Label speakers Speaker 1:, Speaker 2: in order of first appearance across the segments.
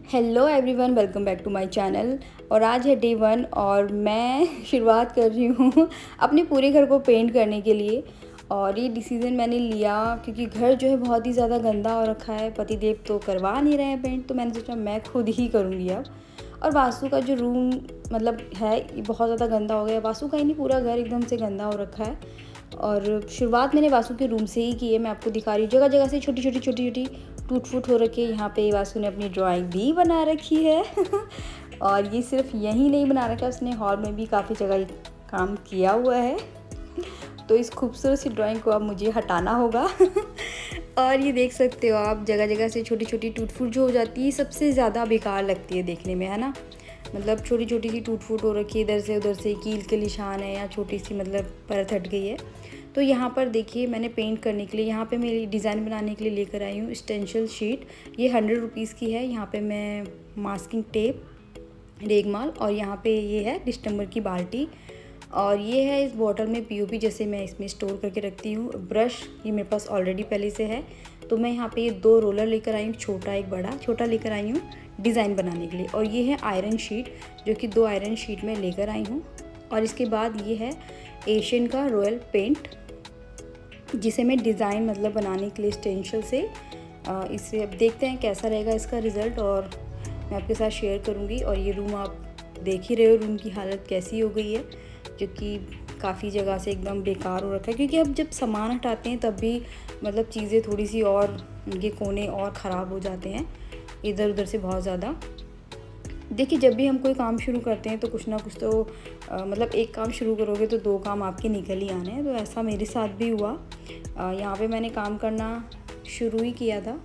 Speaker 1: Hello everyone, welcome back to my channel. और आज है डे 1 और मैं शुरुआत कर रही हूँ अपने पूरे घर को पेंट करने के लिए। और ये डिसीज़न मैंने लिया क्योंकि घर जो है बहुत ही ज़्यादा गंदा हो रखा है। पतिदेव तो करवा नहीं रहे हैं पेंट, तो मैंने सोचा मैं खुद ही करूँगी अब। और वास्तु का जो रूम मतलब है ये बहुत ज़्यादा गंदा हो गया। वास्तु का ही नहीं, पूरा घर एकदम से गंदा हो रखा है। और शुरुआत मैंने वास्तु के रूम से ही की है। मैं आपको दिखा रही हूँ, जगह जगह से छोटी छोटी टूट फूट हो रखी है। यहाँ पे वासु ने अपनी ड्राइंग भी बना रखी है और ये सिर्फ यहीं नहीं बना रखा, उसने हॉल में भी काफ़ी जगह काम किया हुआ है। तो इस खूबसूरत सी ड्राइंग को अब मुझे हटाना होगा और ये देख सकते हो आप, जगह जगह से छोटी छोटी टूट फूट जो हो जाती है सबसे ज़्यादा बेकार लगती है देखने में, है ना। मतलब छोटी छोटी सी टूट फूट हो रखी है, इधर से उधर से कील के निशान है या छोटी सी मतलब परत हट गई है। तो यहाँ पर देखिए, मैंने पेंट करने के लिए यहाँ पे मेरी डिज़ाइन बनाने के लिए लेकर आई हूँ स्टेंशियल शीट। ये 100 रुपीज़ की है। यहाँ पे मैं मास्किंग टेप, रेगमाल और यहाँ पे ये है डिस्टेम्बर की बाल्टी। और ये है इस बॉटल में पीओपी, जैसे मैं इसमें स्टोर करके रखती हूँ। ब्रश ये मेरे पास ऑलरेडी पहले से है। तो मैं यहाँ पे ये 2 रोलर लेकर आई हूँ, छोटा एक बड़ा। छोटा लेकर आई हूँ डिज़ाइन बनाने के लिए। और ये है आयरन शीट, जो कि 2 आयरन शीट में लेकर आई हूँ। और इसके बाद ये है एशियन का रॉयल पेंट, जिसे मैं डिज़ाइन मतलब बनाने के लिए स्टेंशियल से इसे अब देखते हैं कैसा रहेगा इसका रिज़ल्ट, और मैं आपके साथ शेयर करूँगी। और ये रूम आप देख ही रहे हो, रूम की हालत कैसी हो गई है, जो कि काफ़ी जगह से एकदम बेकार हो रखा है। क्योंकि अब जब सामान हटाते हैं तब भी मतलब चीज़ें थोड़ी सी और उनके कोने और ख़राब हो जाते हैं इधर उधर से बहुत ज़्यादा। देखिए, जब भी हम कोई काम शुरू करते हैं तो कुछ ना कुछ तो मतलब एक काम शुरू करोगे तो 2 काम आपके निकल ही आने हैं। तो ऐसा मेरे साथ भी हुआ। यहाँ पे मैंने काम करना शुरू ही किया था,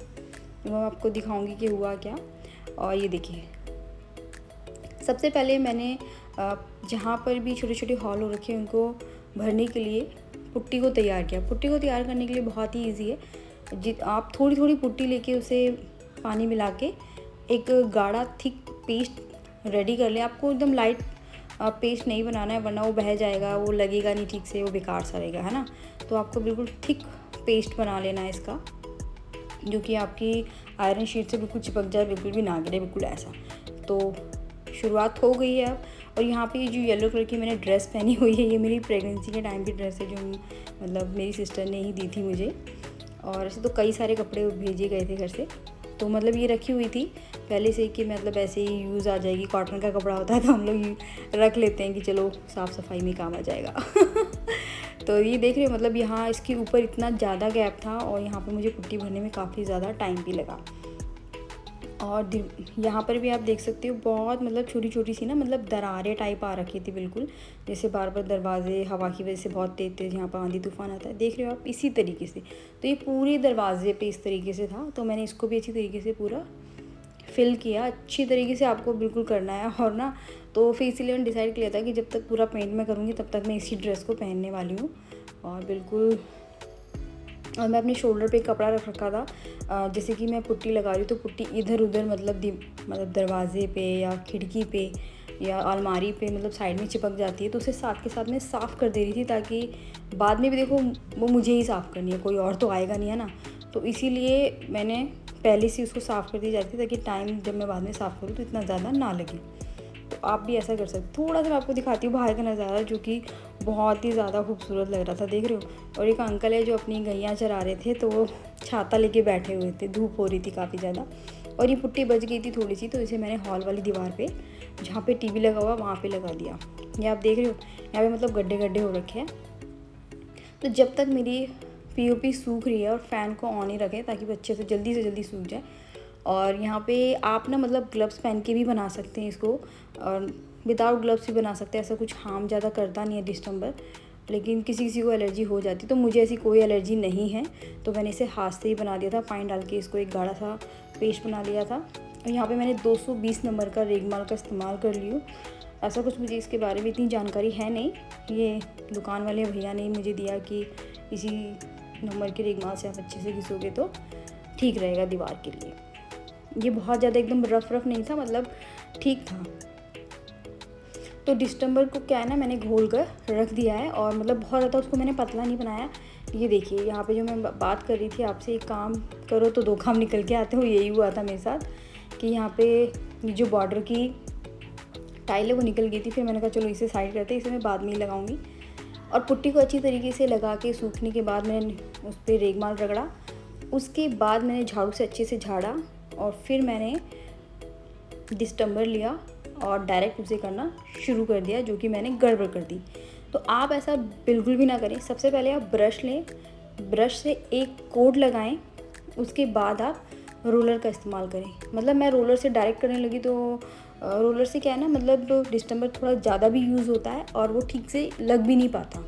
Speaker 1: तो मैं आपको दिखाऊंगी कि हुआ क्या। और ये देखिए, सबसे पहले मैंने जहाँ पर भी छोटे छोटे हॉल हो रखे हैं उनको भरने के लिए पुट्टी को तैयार किया। पुट्टी को तैयार करने के लिए बहुत ही ईजी है। आप थोड़ी थोड़ी पुट्टी लेके उसे पानी मिला के एक गाढ़ा थिक पेस्ट रेडी कर लें। आपको एकदम लाइट पेस्ट नहीं बनाना है, वरना वो बह जाएगा, वो लगेगा नहीं ठीक से, वो बेकार सा रहेगा, है ना। तो आपको बिल्कुल थिक पेस्ट बना लेना है इसका, जो कि आपकी आयरन शीट से बिल्कुल चिपक जाए, बिल्कुल भी ना गिरे, बिल्कुल ऐसा। तो शुरुआत हो गई है अब। और यहाँ पे ये जो येलो कलर की मैंने ड्रेस पहनी हुई है, ये मेरी प्रेगनेंसी के टाइम की ड्रेस है, जो मतलब मेरी सिस्टर ने ही दी थी मुझे। और ऐसे तो कई सारे कपड़े भेजे गए थे घर से, तो मतलब ये रखी हुई थी पहले से कि मतलब ऐसे ही यूज़ आ जाएगी। कॉटन का कपड़ा होता है तो हम लोग रख लेते हैं कि चलो साफ़ सफाई में काम आ जाएगा तो ये देख रहे हो, मतलब यहाँ इसके ऊपर इतना ज़्यादा गैप था और यहाँ पर मुझे पुट्टी भरने में काफ़ी ज़्यादा टाइम भी लगा। और यहाँ पर भी आप देख सकते हो, बहुत मतलब छोटी छोटी सी ना मतलब दरारें टाइप आ रखी थी बिल्कुल, जैसे बार बार दरवाजे हवा की वजह से बहुत तेज़ तेज़ यहाँ पर आंधी तूफान आता है, देख रहे हो आप, इसी तरीके से। तो ये पूरे दरवाजे पे इस तरीके से था, तो मैंने इसको भी अच्छी तरीके से पूरा फिल किया। अच्छी तरीके से आपको बिल्कुल करना है। और ना तो फिर इसीलिए मैंने डिसाइड किया था कि जब तक पूरा पेंट मैं करूँगी तब तक मैं इसी ड्रेस को पहनने वाली हूँ। और बिल्कुल, और मैं अपने शोल्डर पे कपड़ा रख रखा था। जैसे कि मैं पुट्टी लगा रही हूँ तो पुट्टी इधर उधर मतलब दरवाजे पे या खिड़की पे या अलमारी पे मतलब साइड में चिपक जाती है, तो उसे साथ के साथ मैं साफ़ कर दे रही थी, ताकि बाद में भी देखो वो मुझे ही साफ़ करनी है, कोई और तो आएगा नहीं, है ना। तो इसीलिए मैंने पहले से उसको साफ़ कर दी जाती है, ताकि टाइम जब मैं बाद में साफ़ करूँ तो इतना ज़्यादा ना लगे। तो आप भी ऐसा कर सकते। थोड़ा सा मैं आपको दिखाती हूँ बाहर का नज़ारा, जो कि बहुत ही ज़्यादा खूबसूरत लग रहा था, देख रहे हो। और एक अंकल है जो अपनी गैया चरा रहे थे, तो वो छाता लेके बैठे हुए थे, धूप हो रही थी काफ़ी ज़्यादा। और ये पुट्टी बच गई थी थोड़ी सी, तो इसे मैंने हॉल वाली दीवार पे जहाँ पे टीवी लगा हुआ वहाँ पे लगा दिया। ये आप देख रहे हो, यहाँ पे मतलब गड्ढे गड्ढे हो रखे हैं। तो जब तक मेरी पीओपी सूख रही है, और फ़ैन को ऑन ही रखें ताकि वो अच्छे से जल्दी सूख जाए। और यहाँ पे आप ना मतलब ग्लव्स पहन के भी बना सकते हैं इसको, और विदाउट ग्लव्स भी बना सकते हैं। ऐसा कुछ हार्म ज़्यादा करता नहीं है डिस्टेम्बर, लेकिन किसी किसी को एलर्जी हो जाती है, तो मुझे ऐसी कोई एलर्जी नहीं है। तो मैंने इसे हाथ से ही बना दिया था, पानी डाल के इसको एक गाढ़ा सा पेस्ट बना लिया था। और यहाँ पे मैंने 220 नंबर का रेगमाल का इस्तेमाल कर ली हूँ। ऐसा कुछ मुझे इसके बारे में इतनी जानकारी है नहीं, ये दुकान वाले भैया ने मुझे दिया कि इसी नंबर के रेगमाल से आप अच्छे से घिसोगे तो ठीक रहेगा दीवार के लिए। ये बहुत ज़्यादा एकदम रफ नहीं था, मतलब ठीक था। तो डिस्टेम्बर को क्या है ना, मैंने घोल कर रख दिया है, और मतलब बहुत ज़्यादा उसको मैंने पतला नहीं बनाया। ये देखिए, यहाँ पे जो मैं बात कर रही थी आपसे, एक काम करो तो 2 काम निकल के आते हो, यही हुआ था मेरे साथ कि यहाँ पे ये जो बॉर्डर की टाइल है वो निकल गई थी। फिर मैंने कहा चलो इसे साइड करते हैं, इसे मैं बाद में ही लगाऊंगी। और पुट्टी को अच्छी तरीके से लगा के सूखने के बाद मैंने उस पर रेगमाल रगड़ा। उसके बाद मैंने झाड़ू से अच्छे से झाड़ा और फिर मैंने डिस्टेंबर लिया और डायरेक्ट उसे करना शुरू कर दिया, जो कि मैंने गड़बड़ कर दी। तो आप ऐसा बिल्कुल भी ना करें। सबसे पहले आप ब्रश लें, ब्रश से एक कोड लगाएं, उसके बाद आप रोलर का इस्तेमाल करें। मतलब मैं रोलर से डायरेक्ट करने लगी तो रोलर से क्या है ना, मतलब डिस्टेंबर थोड़ा ज़्यादा भी यूज़ होता है और वो ठीक से लग भी नहीं पाता।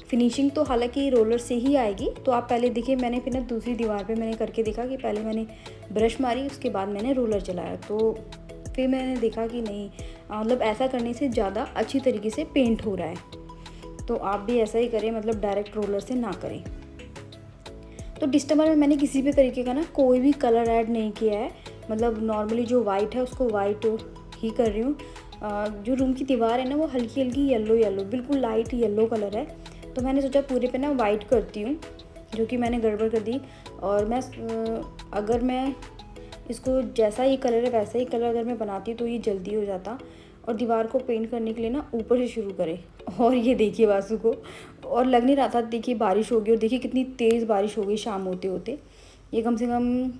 Speaker 1: फिनिशिंग तो हालांकि रोलर से ही आएगी। तो आप पहले देखिए, मैंने फिर ना दूसरी दीवार पे मैंने करके देखा कि पहले मैंने ब्रश मारी, उसके बाद मैंने रोलर चलाया। तो फिर मैंने देखा कि नहीं, मतलब ऐसा करने से ज़्यादा अच्छी तरीके से पेंट हो रहा है। तो आप भी ऐसा ही करें, मतलब डायरेक्ट रोलर से ना करें। तो डिस्टेंबर में मैंने किसी भी तरीके का ना कोई भी कलर ऐड नहीं किया है। मतलब नॉर्मली जो वाइट है उसको वाइट ही कर रही हूँ। जो रूम की दीवार है ना वो हल्की हल्की येलो बिल्कुल लाइट येलो कलर है। तो मैंने सोचा पूरे पे ना वाइट करती हूँ, जो कि मैंने गड़बड़ कर दी। और मैं अगर मैं इसको जैसा ही कलर है वैसा ही कलर अगर मैं बनाती तो ये जल्दी हो जाता। और दीवार को पेंट करने के लिए ना ऊपर से शुरू करें। और ये देखिए वासु को, और लग नहीं रहा था। देखिए बारिश हो गई, और देखिए कितनी तेज़ बारिश हो गई शाम होते होते। ये कम से कम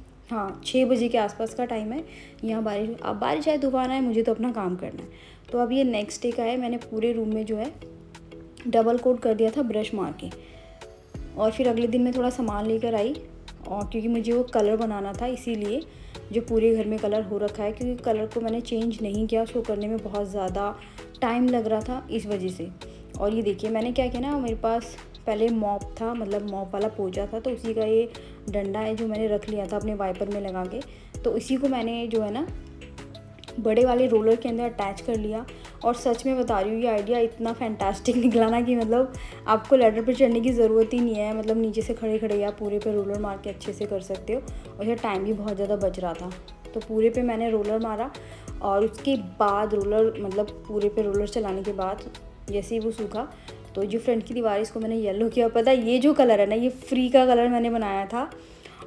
Speaker 1: 6 बजे के आसपास का टाइम है। यहाँ बारिश, अब बारिश आए तूफान आए, मुझे तो अपना काम करना है। तो अब ये नेक्स्ट डे का है। मैंने पूरे रूम में जो है डबल कोट कर दिया था ब्रश मार के। और फिर अगले दिन मैं थोड़ा सामान लेकर आई, और क्योंकि मुझे वो कलर बनाना था, इसीलिए जो पूरे घर में कलर हो रखा है, क्योंकि कलर को मैंने चेंज नहीं किया, उसको करने में बहुत ज़्यादा टाइम लग रहा था इस वजह से। और ये देखिए मैंने क्या किया ना, मेरे पास पहले मॉप था, मतलब मॉप वाला पोंछा था, तो उसी का ये डंडा है जो मैंने रख लिया था अपने वाइपर में लगा के। तो इसी को मैंने जो है ना बड़े वाले रोलर के अंदर अटैच कर लिया। और सच में बता रही हूँ, ये आइडिया इतना फैंटास्टिक निकला ना कि मतलब आपको लैडर पर चढ़ने की ज़रूरत ही नहीं है। मतलब नीचे से खड़े खड़े या पूरे पे रोलर मार के अच्छे से कर सकते हो। और ये टाइम भी बहुत ज़्यादा बच रहा था। तो पूरे पे मैंने रोलर मारा, और उसके बाद रोलर, मतलब पूरे पे रोलर चलाने के बाद जैसे ही वो सूखा, तो जो फ्रंट की दीवार है इसको मैंने येलो किया। पता है, ये जो कलर है ना, ये फ्री का कलर मैंने बनाया था।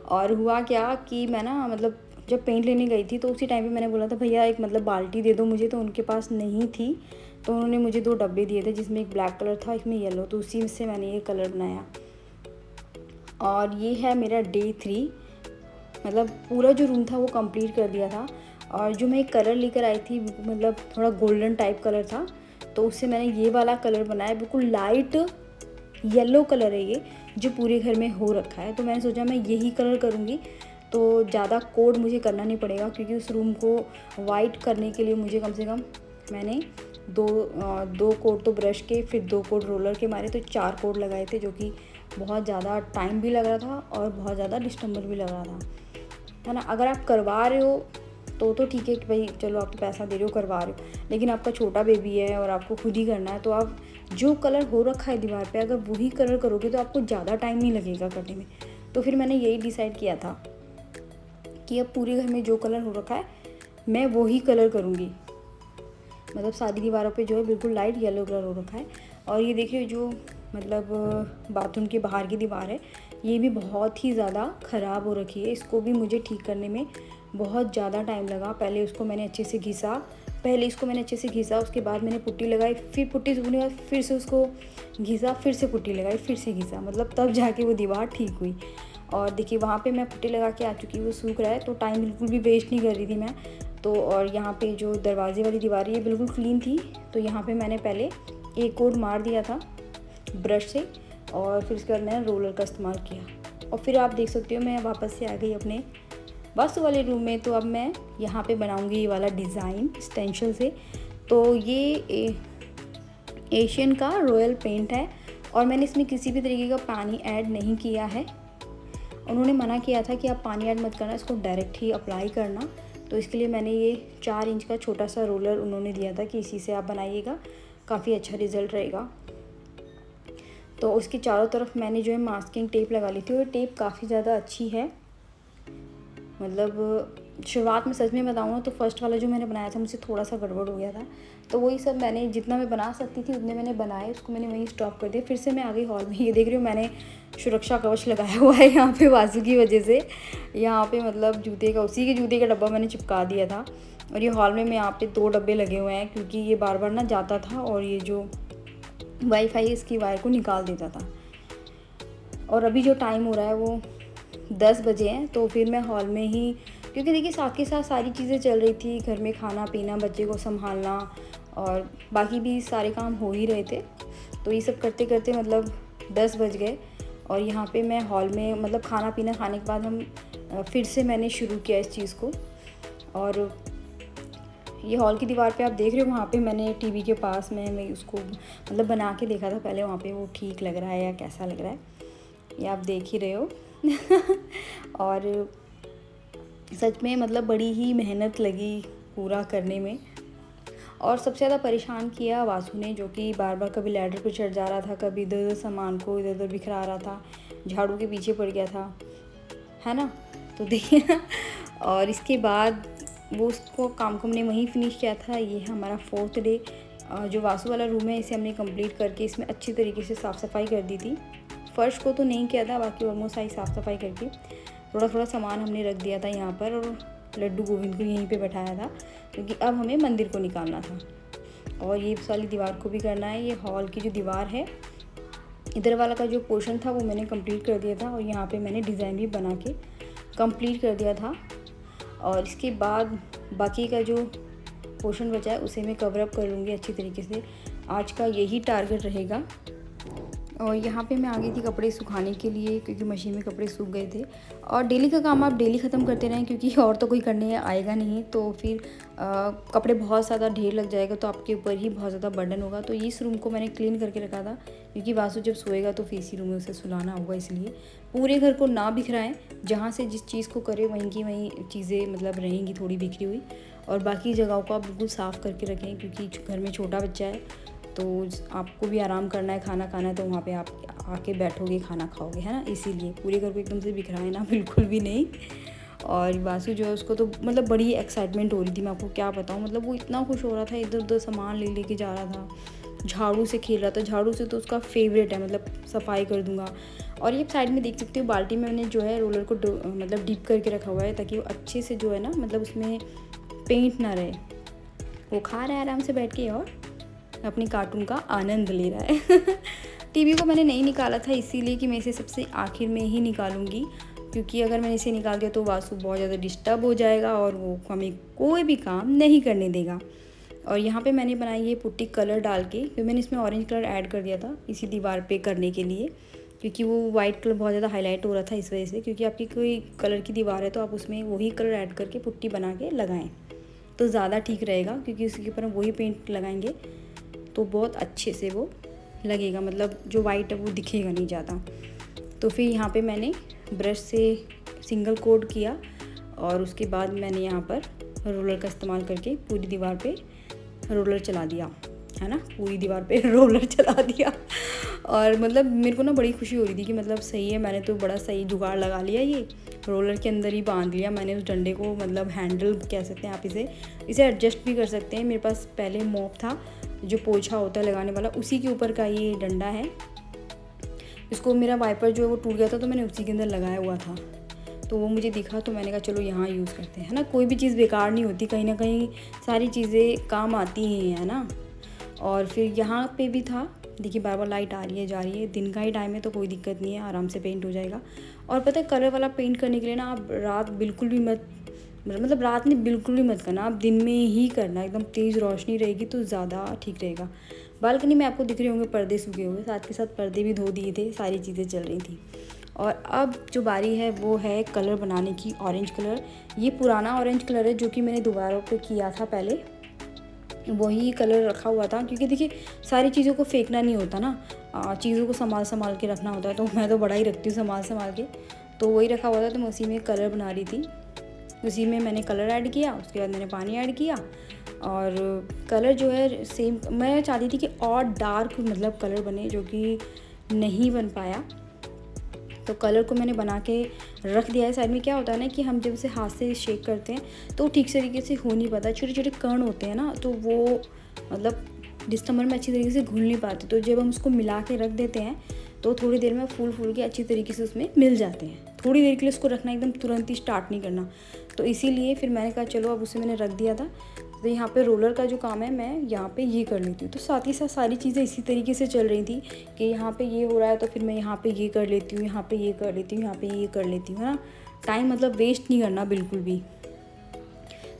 Speaker 1: और हुआ क्या कि मैं ना, मतलब जब पेंट लेने गई थी तो उसी टाइम पे मैंने बोला था भैया एक मतलब बाल्टी दे दो मुझे, तो उनके पास नहीं थी। तो उन्होंने मुझे 2 डब्बे दिए थे, जिसमें एक ब्लैक कलर था, एक में येलो। तो उसी से मैंने ये कलर बनाया। और ये है मेरा डे 3। मतलब पूरा जो रूम था वो कंप्लीट कर दिया था। और जो मैं एक कलर लेकर आई थी, मतलब थोड़ा गोल्डन टाइप कलर था, तो उससे मैंने ये वाला कलर बनाया। बिल्कुल लाइट येलो कलर है ये, जो पूरे घर में हो रखा है। तो मैंने सोचा मैं यही कलर करूँगी, तो ज़्यादा कोड मुझे करना नहीं पड़ेगा, क्योंकि उस रूम को वाइट करने के लिए मुझे कम से कम मैंने दो कोड तो ब्रश के, फिर 2 कोड रोलर के मारे, तो 4 कोड लगाए थे, जो कि बहुत ज़्यादा टाइम भी लग रहा था और बहुत ज़्यादा डिस्टेंबर भी लग रहा था, है ना। अगर आप करवा रहे हो तो ठीक है कि भाई चलो आप तो पैसा दे रहे हो, करवा रहे हो। लेकिन आपका छोटा बेबी है और आपको खुद ही करना है, तो आप जो कलर हो रखा है दीवार पे अगर वही कलर करोगे तो आपको ज़्यादा टाइम नहीं लगेगा करने में। तो फिर मैंने यही डिसाइड किया था कि अब पूरे घर में जो कलर हो रखा है मैं वही कलर करूँगी। मतलब सारी दीवारों पे जो है बिल्कुल लाइट येलो कलर हो रखा है। और ये देखिए जो मतलब बाथरूम के बाहर की दीवार है, ये भी बहुत ही ज़्यादा ख़राब हो रखी है। इसको भी मुझे ठीक करने में बहुत ज़्यादा टाइम लगा। पहले इसको मैंने अच्छे से घिसा, उसके बाद मैंने पुट्टी लगाई, फिर पुट्टी सूखने के बाद फिर से उसको घिसा, फिर से पुट्टी लगाई, फिर से घिसा, मतलब तब जाके वो दीवार ठीक हुई। और देखिए वहाँ पे मैं पुट्टी लगा के आ चुकी, वो सूख रहा है, तो टाइम बिल्कुल भी वेस्ट नहीं कर रही थी मैं तो। और यहाँ पे जो दरवाजे वाली दीवार है ये बिल्कुल क्लीन थी, तो यहाँ पे मैंने पहले एक कोड मार दिया था ब्रश से, और फिर उसके बाद मैंने रोलर का इस्तेमाल किया। और फिर आप देख सकते हो मैं वापस से आ गई अपने वास्तु वाले रूम में। तो अब मैं यहाँ पे बनाऊँगी ये वाला डिज़ाइन स्टेंशिल से। तो ये एशियन का रॉयल पेंट है, और मैंने इसमें किसी भी तरीके का पानी ऐड नहीं किया है। उन्होंने मना किया था कि आप पानी ऐड मत करना, इसको डायरेक्ट ही अप्लाई करना। तो इसके लिए मैंने ये 4 इंच का छोटा सा रोलर उन्होंने दिया था कि इसी से आप बनाइएगा, काफ़ी अच्छा रिज़ल्ट रहेगा। तो उसके चारों तरफ मैंने जो है मास्किंग टेप लगा ली थी, और टेप काफ़ी ज़्यादा अच्छी है, मतलब शुरुआत में सच में बताऊँ ना तो फर्स्ट वाला जो मैंने बनाया था मुझसे थोड़ा सा गड़बड़ हो गया था। तो वही सब मैंने जितना मैं बना सकती थी उतने मैंने बनाए, उसको मैंने वहीं स्टॉप कर दिया। फिर से मैं आ गई हॉल में। ये देख रही हूँ मैंने सुरक्षा कवच लगाया हुआ है यहाँ पे वासु की वजह से। यहाँ पे मतलब जूते का, उसी के जूते का डब्बा मैंने चिपका दिया था। और ये हॉल में यहाँ पे 2 डब्बे लगे हुए हैं क्योंकि ये बार बार ना जाता था और ये जो वाईफाई इसकी वायर को निकाल देता था। और अभी जो टाइम हो रहा है वो 10 बजे हैं। तो फिर मैं हॉल में ही, क्योंकि देखिए साथ के साथ सारी चीज़ें चल रही थी, घर में खाना पीना, बच्चे को संभालना और बाकी भी सारे काम हो ही रहे थे। तो ये सब करते करते मतलब 10 बज गए। और यहाँ पे मैं हॉल में मतलब खाना पीना खाने के बाद हम फिर से मैंने शुरू किया इस चीज़ को। और ये हॉल की दीवार पे आप देख रहे हो, वहाँ पे मैंने टीवी के पास में मैं उसको मतलब बना के देखा था पहले, वहाँ पे वो ठीक लग रहा है या कैसा लग रहा है ये आप देख ही रहे हो। और सच में मतलब बड़ी ही मेहनत लगी पूरा करने में। और सबसे ज़्यादा परेशान किया वासु ने, जो कि बार बार कभी लैडर पे चढ़ जा रहा था, कभी इधर उधर सामान को इधर उधर बिखरा रहा था, झाड़ू के पीछे पड़ गया था, है ना। तो देखिए और इसके बाद वो उसको काम को हमने वहीं फिनिश किया था। ये है हमारा 4th डे। जो वासु वाला रूम है इसे हमने कंप्लीट करके इसमें अच्छी तरीके से साफ़ सफाई कर दी थी। फ़र्श को तो नहीं किया था, बाकी ऑलमोस्ट सारी साफ़ सफाई करके थोड़ा थोड़ा सामान हमने रख दिया था यहाँ पर। और लड्डू गोविंद को यहीं पे बैठाया था क्योंकि अब हमें मंदिर को निकालना था। और ये वाली दीवार को भी करना है। ये हॉल की जो दीवार है इधर वाला का जो पोर्शन था वो मैंने कंप्लीट कर दिया था और यहाँ पे मैंने डिज़ाइन भी बना के कंप्लीट कर दिया था। और इसके बाद बाकी का जो पोर्शन बचा है उसे मैं कवर अप कर लूँगी अच्छी तरीके से। आज का यही टारगेट रहेगा। और यहाँ पे मैं आ गई थी कपड़े सुखाने के लिए क्योंकि मशीन में कपड़े सूख गए थे। और डेली का काम आप डेली ख़त्म करते रहें क्योंकि और तो कोई करने आएगा नहीं, तो फिर कपड़े बहुत ज़्यादा ढेर लग जाएगा तो आपके ऊपर ही बहुत ज़्यादा बर्डन होगा। तो इस रूम को मैंने क्लीन करके रखा था क्योंकि वासु जब सोएगा तो फिर इसी रूम में उसे सुलाना होगा, इसलिए पूरे घर को ना बिखराएं, जहाँ से जिस चीज़ को करें वहीं की वहीं चीज़ें मतलब रहेंगी थोड़ी बिखरी हुई। और बाकी जगहों को आप बिल्कुल साफ़ करके रखें क्योंकि घर में छोटा बच्चा है तो आपको भी आराम करना है, खाना खाना है, तो वहाँ पे आप आके बैठोगे खाना खाओगे, है ना। इसीलिए पूरे घर को एकदम से बिखराए ना, बिल्कुल भी नहीं। और वासु जो है उसको तो मतलब बड़ी एक्साइटमेंट हो रही थी, मैं आपको क्या बताऊँ। मतलब वो इतना खुश हो रहा था, इधर उधर सामान ले लेके जा रहा था, झाड़ू से खेल रहा था। झाड़ू से तो उसका फेवरेट है, मतलब सफाई कर दूँगा। और ये साइड में देख सकते हो बाल्टी में मैंने जो है रोलर को मतलब डिप करके रखा हुआ है ताकि वो अच्छे से जो है ना मतलब उसमें पेंट ना रहे। वो खा रहा है आराम से बैठ के और अपनी कार्टून का आनंद ले रहा है। टीवी को मैंने नहीं निकाला था इसीलिए कि मैं इसे सबसे आखिर में ही निकालूंगी, क्योंकि अगर मैंने इसे निकाल दिया तो वासु बहुत ज़्यादा डिस्टर्ब हो जाएगा और वो हमें कोई भी काम नहीं करने देगा। और यहाँ पे मैंने बनाई ये पुट्टी कलर डाल के, क्योंकि मैंने इसमें ऑरेंज कलर ऐड कर दिया था इसी दीवार पे करने के लिए, क्योंकि वो वाइट कलर बहुत ज़्यादा हाईलाइट हो रहा था इस वजह से। क्योंकि आपकी कोई कलर की दीवार है तो आप उसमें वही कलर ऐड करके पुट्टी बना के लगाएं तो ज़्यादा ठीक रहेगा, क्योंकि उसके ऊपर हम वही पेंट लगाएंगे तो बहुत अच्छे से वो लगेगा, मतलब जो वाइट है वो दिखेगा नहीं ज़्यादा। तो फिर यहाँ पे मैंने ब्रश से सिंगल कोट किया और उसके बाद मैंने यहाँ पर रोलर का इस्तेमाल करके पूरी दीवार पे रोलर चला दिया, है ना, पूरी दीवार पे रोलर चला दिया। और मतलब मेरे को ना बड़ी खुशी हो रही थी कि मतलब सही है, मैंने तो बड़ा सही जुगाड़ लगा लिया, ये रोलर के अंदर ही बांध लिया मैंने उस डंडे को, मतलब हैंडल कह सकते हैं आप इसे एडजस्ट भी कर सकते हैं। मेरे पास पहले मॉप था जो पोछा होता है लगाने वाला, उसी के ऊपर का ये डंडा है। इसको मेरा वाइपर जो है वो टूट गया था तो मैंने उसी के अंदर लगाया हुआ था, तो वो मुझे दिखा तो मैंने कहा चलो यहाँ यूज़ करते हैं, है ना। कोई भी चीज़ बेकार नहीं होती, कहीं ना कहीं सारी चीज़ें काम आती हैं, है ना। और फिर यहाँ पे भी था, देखिए बार बार लाइट आ रही है जा रही है, दिन का ही टाइम है तो कोई दिक्कत नहीं है, आराम से पेंट हो जाएगा। और पता है कलर वाला पेंट करने के लिए ना आप रात बिल्कुल भी मत, मतलब रात में बिल्कुल भी मत करना, आप दिन में ही करना, एकदम तेज़ रोशनी रहेगी तो ज़्यादा ठीक रहेगा। बालकनी में आपको दिख रहे होंगे पर्दे सूखे हुए, साथ के साथ पर्दे भी धो दिए थे, सारी चीज़ें चल रही थी। और अब जो बारी है वो है कलर बनाने की, ऑरेंज कलर। ये पुराना ऑरेंज कलर है जो कि मैंने दोबारा पे किया था, पहले वही कलर रखा हुआ था, क्योंकि देखिए सारी चीज़ों को फेंकना नहीं होता ना, चीज़ों को संभाल के रखना होता है, तो मैं तो बड़ा ही रखती हूँ संभाल के, तो वही रखा हुआ था। तो मैं उसी में कलर बना रही थी, उसी में मैंने कलर ऐड किया, उसके बाद मैंने पानी ऐड किया। और कलर जो है सेम मैं चाहती थी कि और डार्क मतलब कलर बने, जो कि नहीं बन पाया। तो कलर को मैंने बना के रख दिया है साइड में। क्या होता है ना कि हम जब उसे हाथ से शेक करते हैं तो ठीक तरीके से हो नहीं पाता, छोटे छोटे कण होते हैं ना, तो वो मतलब डिस्टेंबर में अच्छी तरीके से घुल नहीं पाते। तो जब हम उसको मिला के रख देते हैं तो थोड़ी देर में फूल के अच्छी तरीके से उसमें मिल जाते हैं। थोड़ी देर के लिए उसको रखना, एकदम तुरंत ही स्टार्ट नहीं करना। तो इसीलिए फिर मैंने कहा चलो अब उसे मैंने रख दिया था। तो यहाँ पे रोलर का जो काम है मैं यहाँ पे ये कर लेती हूँ। तो साथ ही साथ सारी चीज़ें इसी तरीके से चल रही थी कि यहाँ पे ये हो रहा है तो फिर मैं यहाँ पे ये कर लेती हूँ, यहाँ पे ये कर लेती हूँ, यहाँ पे ये कर लेती हूँ, है ना। टाइम मतलब वेस्ट नहीं करना बिल्कुल भी।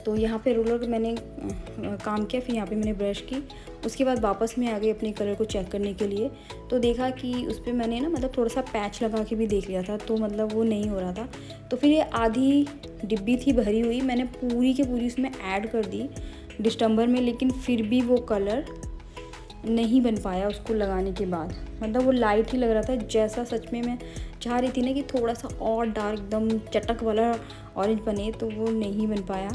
Speaker 1: तो यहाँ पे रोलर का मैंने काम किया, फिर यहाँ पे मैंने ब्रश की। उसके बाद वापस में आ गई अपने कलर को चेक करने के लिए। तो देखा कि उस पर मैंने ना मतलब थोड़ा सा पैच लगा के भी देख लिया था, तो मतलब वो नहीं हो रहा था। तो फिर ये आधी डिब्बी थी भरी हुई, मैंने पूरी की पूरी उसमें ऐड कर दी डिस्टेंबर में, लेकिन फिर भी वो कलर नहीं बन पाया उसको लगाने के बाद। मतलब वो लाइट ही लग रहा था, जैसा सच में मैं चाह रही थी ना कि थोड़ा सा और डार्क एकदम चटक वाला ऑरेंज बने, तो वो नहीं बन पाया।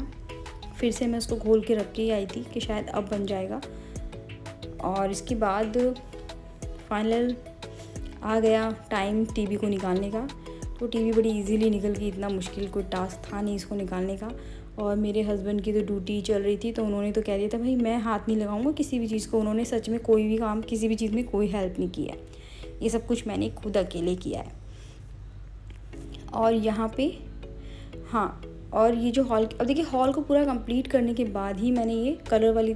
Speaker 1: फिर से मैं उसको घोल के रख के आई थी कि शायद अब बन जाएगा। और इसके बाद फाइनल आ गया टाइम टीवी को निकालने का। तो टीवी बड़ी इजीली निकल गई, इतना मुश्किल कोई टास्क था नहीं इसको निकालने का। और मेरे हस्बैंड की तो ड्यूटी चल रही थी, तो उन्होंने तो कह दिया था भाई मैं हाथ नहीं लगाऊंगा किसी भी चीज़ को। उन्होंने सच में कोई भी काम किसी भी चीज़ में कोई हेल्प नहीं किया है, ये सब कुछ मैंने खुद अकेले किया है। और यहाँ पे हाँ, और ये जो हॉल, अब देखिए हॉल को पूरा कंप्लीट करने के बाद ही मैंने ये कलर वाली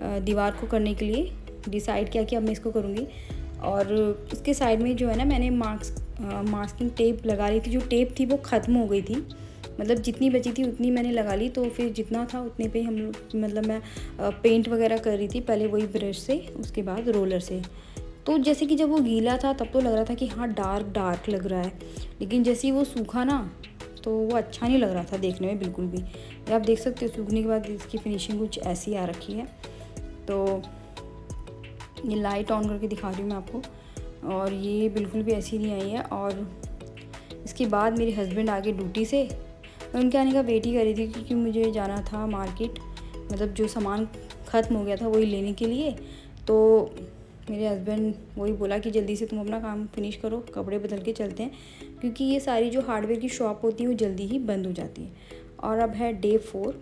Speaker 1: दीवार को करने के लिए डिसाइड किया कि अब मैं इसको करूँगी। और उसके साइड में जो है ना मैंने मास्किंग टेप लगा रही थी। जो टेप थी वो ख़त्म हो गई थी, मतलब जितनी बची थी उतनी मैंने लगा ली। तो फिर जितना था उतने पे हम लोग मतलब मैं पेंट वगैरह कर रही थी, पहले वही ब्रश से, उसके बाद रोलर से। तो जैसे कि जब वो गीला था तब तो लग रहा था कि हाँ डार्क लग रहा है, लेकिन जैसे ही वो सूखा ना तो वो अच्छा नहीं लग रहा था देखने में बिल्कुल भी। आप देख सकते हो सूखने के बाद इसकी फिनिशिंग कुछ ऐसी आ रखी है। तो ये लाइट ऑन करके दिखा रही हूँ मैं आपको, और ये बिल्कुल भी ऐसी नहीं आई है। और इसके बाद मेरे हस्बैंड आ गए ड्यूटी से। मैं उनके आने का वेट ही कर रही थी क्योंकि मुझे जाना था मार्केट, मतलब जो सामान ख़त्म हो गया था वही लेने के लिए। तो मेरे हस्बैंड वही बोला कि जल्दी से तुम अपना काम फिनिश करो, कपड़े बदल के चलते हैं, क्योंकि ये सारी जो हार्डवेयर की शॉप होती है वो जल्दी ही बंद हो जाती है। और अब है डे 4।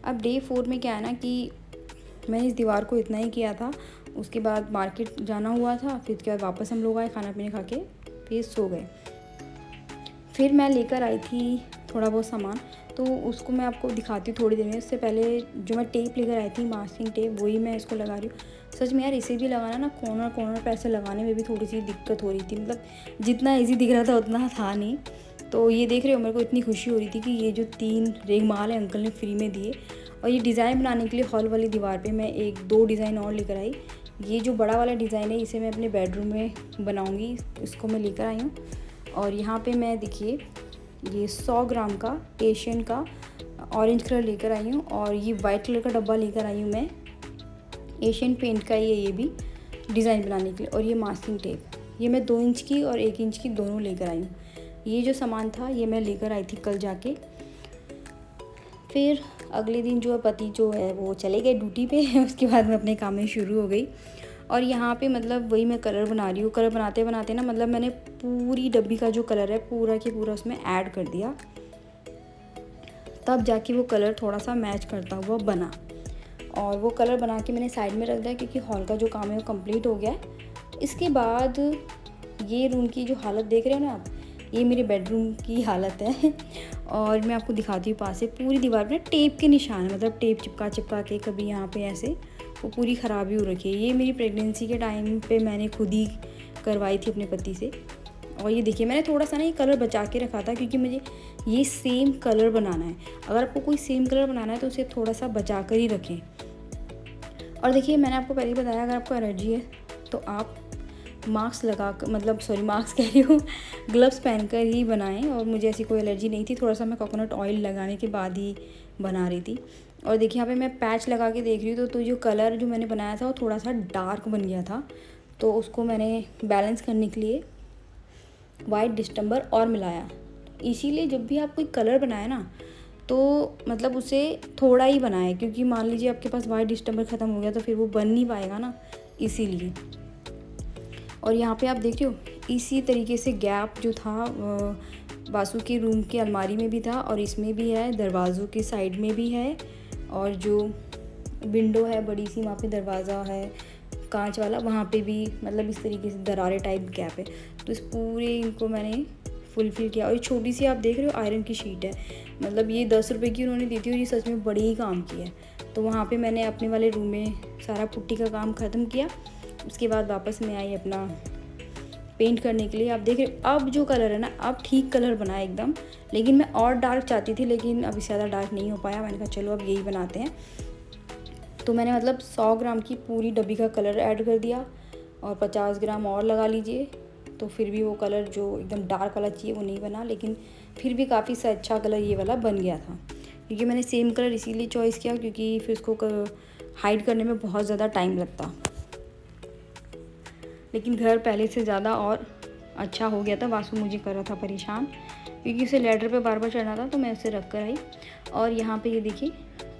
Speaker 1: अब डे 4 में क्या है ना कि मैंने इस दीवार को इतना ही किया था। उसके बाद मार्केट जाना हुआ था, फिर उसके बाद वापस हम लोग आए, खाना पीने खा के फिर सो गए। फिर मैं लेकर आई थी थोड़ा बहुत सामान, तो उसको मैं आपको दिखाती हूँ थोड़ी देर में। उससे पहले जो मैं टेप लेकर आई थी, मास्किंग टेप, वही मैं इसको लगा रही हूँ। सच में यार इसे भी लगाना ना कॉर्नर पे ऐसे लगाने में भी थोड़ी सी दिक्कत हो रही थी, मतलब जितना इजी दिख रहा था उतना था नहीं। तो ये देख रहे हो, मेरे को इतनी खुशी हो रही थी कि ये जो 3 रेगमाल है अंकल ने फ्री में दिए। और ये डिज़ाइन बनाने के लिए हॉल वाली दीवार पे मैं 1-2 डिज़ाइन और लेकर आई। ये जो बड़ा वाला डिज़ाइन है इसे मैं अपने बेडरूम में बनाऊँगी, इसको मैं लेकर आई हूँ। और यहाँ पे मैं देखिए ये 100 ग्राम का एशियन का ऑरेंज कलर लेकर आई हूँ, और ये वाइट कलर का डब्बा लेकर आई हूँ मैं, एशियन पेंट का ही है ये भी डिज़ाइन बनाने के लिए। और ये मास्किंग टेप, ये मैं 2 इंच की और 1 इंच की दोनों लेकर आई हूँ। ये जो सामान था ये मैं लेकर आई थी कल जाके। फिर अगले दिन जो पति जो है वो चले गए ड्यूटी पे उसके बाद मैं अपने काम में शुरू हो गई। और यहाँ पे मतलब वही मैं कलर बना रही हूँ। कलर बनाते बनाते ना मतलब मैंने पूरी डब्बी का जो कलर है पूरा के पूरा उसमें ऐड कर दिया, तब जाके वो कलर थोड़ा सा मैच करता हुआ बना। और वो कलर बना के मैंने साइड में रख दिया क्योंकि हॉल का जो काम है वो कंप्लीट हो गया है। इसके बाद ये रूम की जो हालत देख रहे हो ना आप, ये मेरे बेडरूम की हालत है। और मैं आपको दिखाती हूँ पास से, पूरी दीवार पे टेप के निशान है, मतलब टेप चिपका के कभी यहाँ पे ऐसे, वो पूरी ख़राबी हो रखी है। ये मेरी प्रेगनेंसी के टाइम पे मैंने खुद ही करवाई थी अपने पति से। और ये देखिए मैंने थोड़ा सा ना ये कलर बचा के रखा था क्योंकि मुझे ये सेम कलर बनाना है। अगर आपको कोई सेम कलर बनाना है तो उसे थोड़ा सा बचा कर ही रखें। और देखिए मैंने आपको पहले ही बताया, अगर आपको एलर्जी है तो आप मास्क लगा कर, मतलब सॉरी मास्क कह रही हूँ, ग्लव्स पहनकर ही बनाएं। और मुझे ऐसी कोई एलर्जी नहीं थी, थोड़ा सा मैं कोकोनट ऑयल लगाने के बाद ही बना रही थी। और देखिए यहाँ पे मैं पैच लगा के देख रही हूँ तो जो कलर जो मैंने बनाया था वो थोड़ा सा डार्क बन गया था, तो उसको मैंने बैलेंस करने के लिए वाइट डिस्टेंबर और मिलाया। इसीलिए जब भी आप कोई कलर बनाए ना तो मतलब उसे थोड़ा ही बनाएं, क्योंकि मान लीजिए आपके पास वाइट डिस्टेंबर ख़त्म हो गया तो फिर वो बन नहीं पाएगा ना, इसीलिए। और यहाँ पे आप देख रहे हो इसी तरीके से गैप जो था वासु के रूम के अलमारी में भी था और इसमें भी है, दरवाज़ों के साइड में भी है, और जो विंडो है बड़ी सी वहाँ पे दरवाज़ा है कांच वाला, वहाँ पे भी मतलब इस तरीके से दरारे टाइप गैप है। तो इस पूरे इनको मैंने फुलफिल किया। और ये छोटी सी आप देख रहे हो आयरन की शीट है, मतलब ये 10 रुपये की उन्होंने दी थी और ये सच में बड़ी ही काम की है। तो वहाँ पे मैंने अपने वाले रूम में सारा पुट्टी का काम ख़त्म किया। उसके बाद वापस मैं आई अपना पेंट करने के लिए। आप देख रहे हो अब जो कलर है ना, अब ठीक कलर बना है एकदम, लेकिन मैं और डार्क चाहती थी, लेकिन अभी ज़्यादा डार्क नहीं हो पाया। मैंने कहा चलो अब यही बनाते हैं। तो मैंने मतलब 100 ग्राम की पूरी डब्बी का कलर ऐड कर दिया और 50 ग्राम और लगा लीजिए। तो फिर भी वो कलर जो एकदम डार्क वाला चाहिए वो नहीं बना, लेकिन फिर भी काफ़ी सा अच्छा कलर ये वाला बन गया था। क्योंकि मैंने सेम कलर इसीलिए चॉइस किया क्योंकि फिर उसको हाइड करने में बहुत ज़्यादा टाइम लगता। लेकिन घर पहले से ज़्यादा और अच्छा हो गया था। वासु मुझे कर रहा था परेशान क्योंकि उसे लैडर पे बार बार चढ़ना था, तो मैं उसे रख कर आई। और यहाँ पे ये देखिए,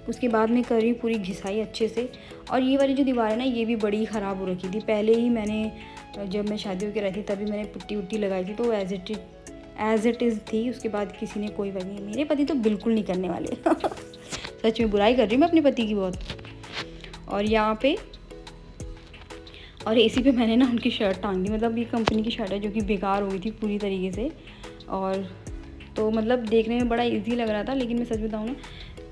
Speaker 1: उसके बाद मैं कर रही हूँ पूरी घिसाई अच्छे से। और ये वाली जो दीवार है ना, ये भी बड़ी ख़राब हो रखी थी। पहले ही मैंने जब मैं शादी होकर रही थी तभी मैंने पुट्टी उट्टी लगाई थी, तो एज़ इट इज़ थी। उसके बाद किसी ने कोई वजह नहीं। मेरे पति तो बिल्कुल नहीं करने वाले सच में बुराई कर रही हूँ मैं अपने पति की बहुत। और यहाँ पे और एसी पे मैंने ना उनकी शर्ट टांग दी। मतलब ये कंपनी की शर्ट है जो कि बेकार हो गई थी पूरी तरीके से। और तो मतलब देखने में बड़ा इजी लग रहा था, लेकिन मैं सच बताऊँ ना